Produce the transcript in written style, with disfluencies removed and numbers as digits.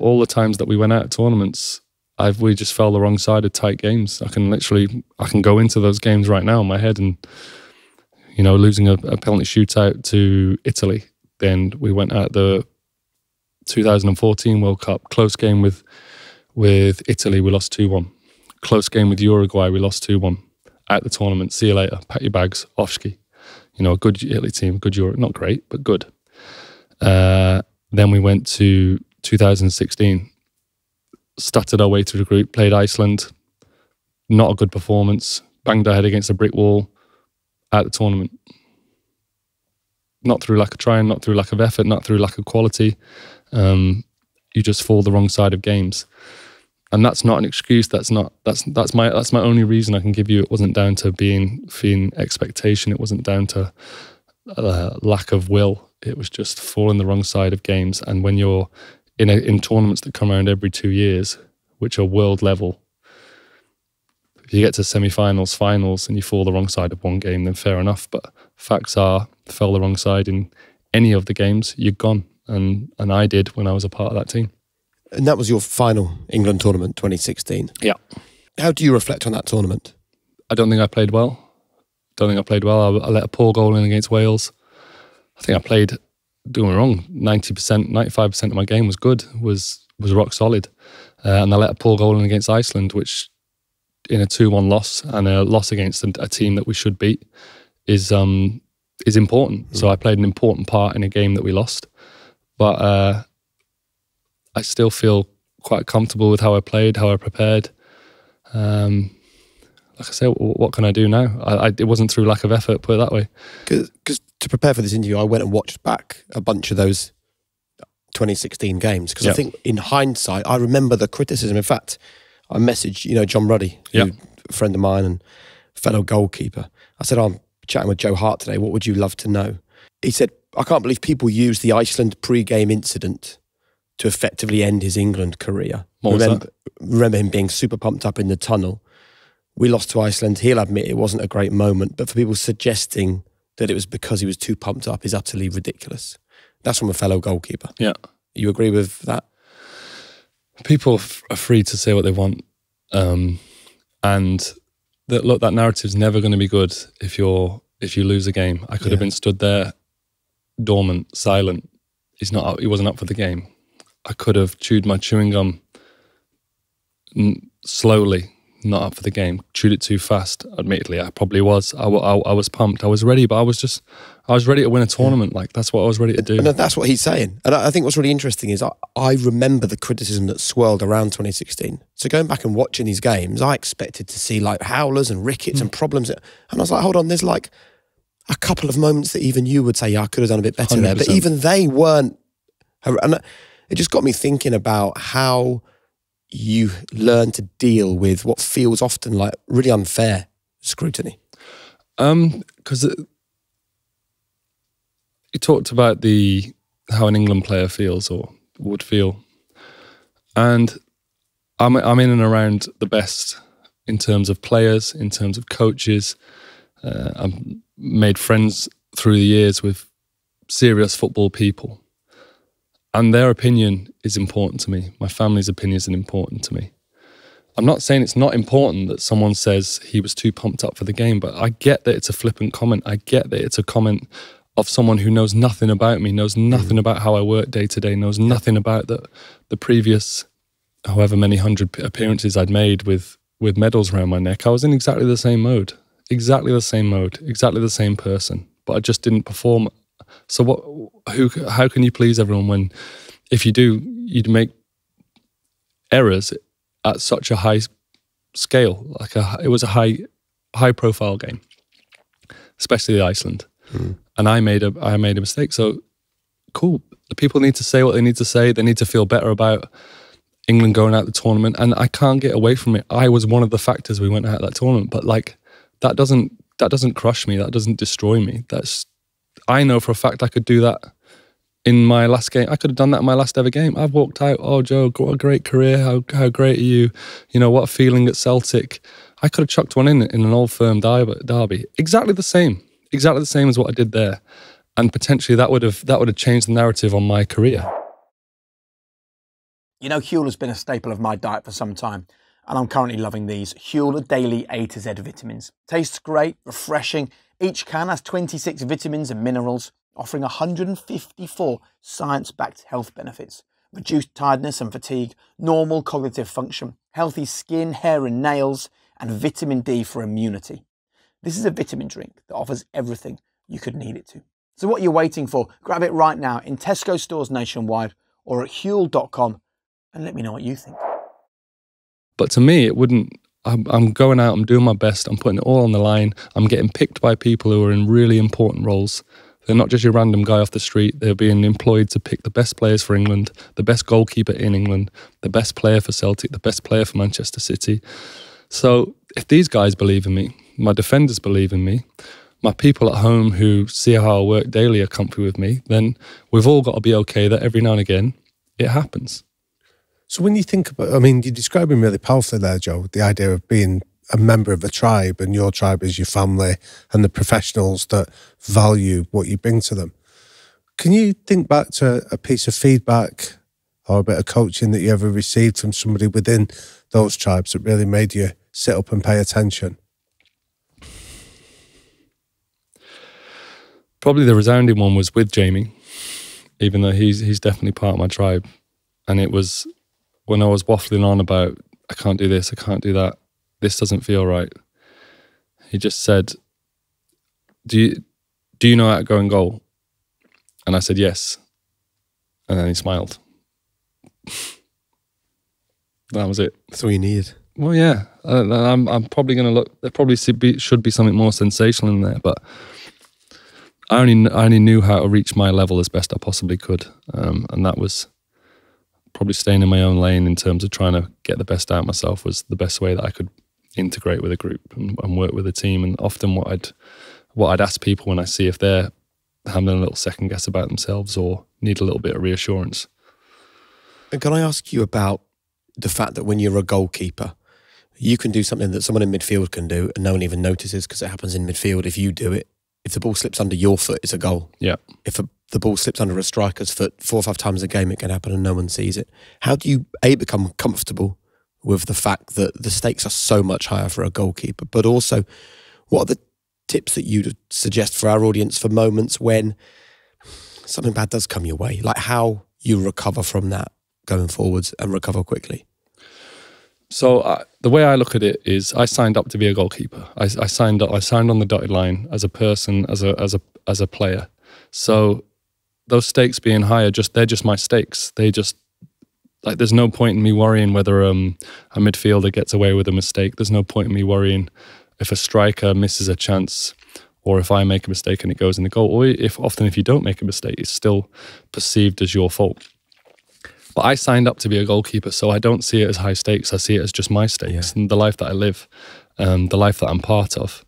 all the times that we went out of tournaments, we just fell the wrong side of tight games. I can go into those games right now in my head, and losing a penalty shootout to Italy. Then we went out the 2014 World Cup, close game with Italy, we lost 2-1. Close game with Uruguay, we lost 2-1. Out the tournament, see you later, pack your bags, off ski. A good Italy team, good Euro, not great, but good. Then we went to 2016, stuttered our way through the group, played Iceland, not a good performance, banged our head against a brick wall, out the tournament. Not through lack of trying, not through lack of effort, not through lack of quality. You just fall the wrong side of games, and that's not an excuse. That's my only reason I can give you. It wasn't down to being expectation. It wasn't down to lack of will. It was just falling the wrong side of games. And when you're in tournaments that come around every 2 years, which are world level, if you get to semi-finals, finals, and you fall the wrong side of one game, then fair enough. But facts are, fell the wrong side in any of the games, you're gone. And I did when I was a part of that team. And that was your final England tournament, 2016. Yeah. How do you reflect on that tournament? I don't think I played well. I let a poor goal in against Wales. I think I played, doing wrong, 90%, 95% of my game was good, was rock solid. And I let a poor goal in against Iceland, which in a 2-1 loss and a loss against a team that we should beat is important. So I played an important part in a game that we lost. But I still feel quite comfortable with how I played, how I prepared. Like I say, what can I do now? It wasn't through lack of effort, put it that way. Because to prepare for this interview, I went and watched back a bunch of those 2016 games. Because I think in hindsight, I remember the criticism. In fact, I messaged, John Ruddy, a friend of mine and fellow goalkeeper. I said, I'm chatting with Joe Hart today. What would you love to know? He said, I can't believe people use the Iceland pre-game incident to effectively end his England career. Remember him being super pumped up in the tunnel. We lost to Iceland. He'll admit it wasn't a great moment, but for people suggesting that it was because he was too pumped up is utterly ridiculous. That's from a fellow goalkeeper. Yeah. You agree with that? People are free to say what they want. And that narrative's never going to be good if you lose a game. I could have been stood there dormant, silent. He wasn't up for the game. I could have chewed my chewing gum slowly, not up for the game. Chewed it too fast. Admittedly, I probably was. I was pumped. I was ready, but I was ready to win a tournament. Like, that's what I was ready to do. And that's what he's saying. And I think what's really interesting is I remember the criticism that swirled around 2016. So going back and watching these games, I expected to see like howlers and rickets and problems. And I was like, hold on, there's like a couple of moments that even you would say, yeah, I could have done a bit better 100%. There. But even they weren't. And it just got me thinking about how you learn to deal with what feels often like really unfair scrutiny. Because you talked about how an England player feels or would feel, and I'm in and around the best in terms of players, in terms of coaches. I've made friends through the years with serious football people. And their opinion is important to me. My family's opinion is important to me. I'm not saying it's not important that someone says he was too pumped up for the game, but I get that it's a flippant comment. I get that it's a comment of someone who knows nothing about me, knows nothing about how I work day to day, knows nothing about the previous however many 100 appearances I'd made with medals around my neck. I was in exactly the same mode, exactly the same person, but I just didn't perform. So how can you please everyone when, if you do, you'd make errors at such a high scale? Like it was a high profile game, especially Iceland, and I made a mistake. So cool, the people need to say what they need to say. They need to feel better about England going out the tournament, and I can't get away from it. I was one of the factors we went out that tournament, but like that doesn't crush me. That doesn't destroy me. I know for a fact I could do that in my last game. I could have done that in my last ever game. I've walked out, oh, Joe, what a great career. How great are you? What a feeling at Celtic. I could have chucked one in an Old Firm derby. Exactly the same as what I did there. And potentially that would have changed the narrative on my career. You know, Huel has been a staple of my diet for some time, and I'm currently loving these Huel Daily A to Z vitamins. Tastes great, refreshing. Each can has 26 vitamins and minerals, offering 154 science-backed health benefits. Reduced tiredness and fatigue, normal cognitive function, healthy skin, hair and nails, and vitamin D for immunity. This is a vitamin drink that offers everything you could need it to. So what are you waiting for? Grab it right now in Tesco stores nationwide or at huel.com and let me know what you think. But to me, it wouldn't. I'm going out, I'm doing my best, I'm putting it all on the line. I'm getting picked by people who are in really important roles. They're not just your random guy off the street. They're being employed to pick the best players for England, the best goalkeeper in England, the best player for Celtic, the best player for Manchester City. So if these guys believe in me, my defenders believe in me, my people at home who see how I work daily are comfy with me, then we've all got to be okay that every now and again it happens. So when you think about, I mean, you're describing really powerfully there, Joe, the idea of being a member of a tribe, and your tribe is your family and the professionals that value what you bring to them. Can you think back to a piece of feedback or a bit of coaching that you ever received from somebody within those tribes that really made you sit up and pay attention? Probably the resounding one was with Jamie, even though he's definitely part of my tribe. And it was when I was waffling on about, I can't do this, I can't do that, this doesn't feel right. He just said, do you know how to go and goal? And I said, yes. And then he smiled. That was it. That's all you needed. Well, yeah. I'm probably going to look, there probably should be something more sensational in there, but I only knew how to reach my level as best I possibly could. And that was probably staying in my own lane in terms of trying to get the best out of myself was the best way that I could integrate with a group and work with a team. And often what I'd ask people when I see if they're having a little second guess about themselves or need a little bit of reassurance. And can I ask you about the fact that when you're a goalkeeper, you can do something that someone in midfield can do and no one even notices because it happens in midfield. If you do it, if the ball slips under your foot, it's a goal. Yeah. If the ball slips under a striker's foot 4 or 5 times a game, it can happen and no one sees it. How do you, A, become comfortable with the fact that the stakes are so much higher for a goalkeeper, but also what are the tips that you'd suggest for our audience for moments when something bad does come your way? Like how you recover from that going forwards and recover quickly? So the way I look at it is, I signed up to be a goalkeeper. I signed up. I signed on the dotted line as a person, as a player. So those stakes being higher, they're just my stakes. They just like there's no point in me worrying whether a midfielder gets away with a mistake. There's no point in me worrying if a striker misses a chance or if I make a mistake and it goes in the goal. Or if you don't make a mistake, it's still perceived as your fault. But I signed up to be a goalkeeper, so I don't see it as high stakes. I see it as just my stakes and the life that I live, the life that I'm part of.